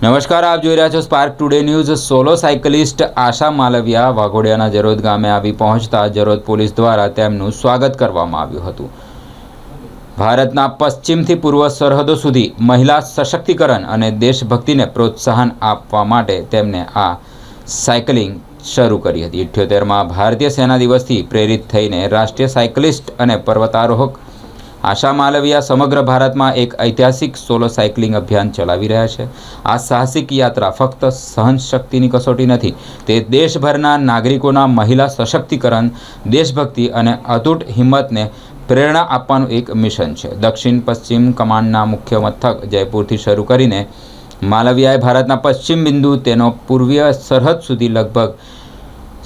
નમસ્કાર, આપ જોઈ રહ્યા છો Spark Today News. Solo cyclist Asha Malviya વાઘોડિયાના જરોદ ગામે આવી પહોંચતા જરોદ પોલીસ દ્વારા તેમનું સ્વાગત કરવામાં આવ્યું હતું। ભારતના પશ્ચિમથી પૂર્વ સરહદો સુધી મહિલા સશક્તિકરણ અને દેશભક્તિને પ્રોત્સાહન આપવા માટે તેમને આ સાયકલિંગ શરૂ કરી હતી। 78માં ભારતીય સેના દિવસથી પ્રેરિત થઈને રાષ્ટ્રીય સાયકલિસ્ટ અને પર્વતારોહક આશા માલવિયા સમગ્ર ભારતમાં એક ઐતિહાસિક સોલો સાયકલિંગ અભિયાન ચલાવી રહ્યા છે। આ સાહસિક યાત્રા ફક્ત સહનશક્તિની કસોટી નથી, તે દેશભરના નાગરિકોના મહિલા સશક્તિકરણ, દેશભક્તિ અને અતૂટ હિંમતને પ્રેરણા આપવાનું એક મિશન છે। દક્ષિણ પશ્ચિમ કમાન્ડના મુખ્ય મથક જયપુરથી શરૂ કરીને માલવિયાએ ભારતના પશ્ચિમ બિંદુ તેનો પૂર્વીય સરહદ સુધી લગભગ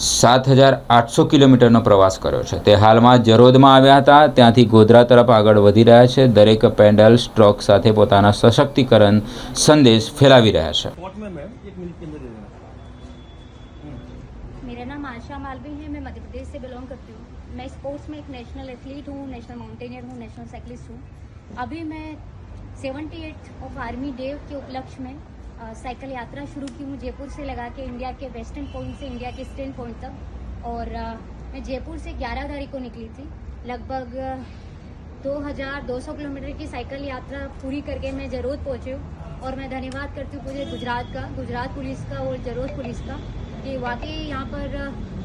7,800 કિલોમીટરનો પ્રવાસ કર્યો છે। તે હાલમાં જરોદમાં આવ્યા હતા, ત્યાંથી ગોધરા તરફ આગળ વધી રહ્યા છે। દરેક પેડલ સ્ટ્રોક સાથે પોતાના સશક્તિકરણ સંદેશ ફેલાવી રહ્યા છે। मेरा नाम आशा मालवी है। मैं मध्य प्रदेश से बिलोंग करती हूँ। मैं स्पोर्ट्स में एक नेशनल एथलीट हूँ, नेशनल माउंटेनियर हूँ, नेशनल साइकिलिस्ट हूँ। अभी मैं 78 ऑफ आर्मी डे के उपलक्ष्य में साइकिल यात्रा शुरू की हूँ, जयपुर से लगा के इंडिया के वेस्टर्न पॉइंट से इंडिया के ईस्टर्न पॉइंट तक। और मैं जयपुर से 11 तारीख को निकली थी। लगभग 2,200 किलोमीटर की साइकिल यात्रा पूरी करके मैं जरोद पहुँची हूँ। और मैं धन्यवाद करती हूँ पूरे गुजरात पुलिस का और जरोद पुलिस का कि वाकई यहाँ पर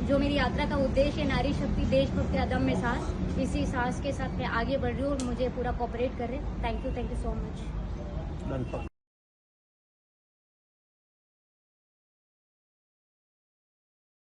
जो मेरी यात्रा का उद्देश्य है नारी शक्ति, देशभक्ति, अदम्य साहस, इसी साहस के साथ मैं आगे बढ़ रही हूँ और मुझे पूरा कोऑपरेट कर रहे। Thank you so much.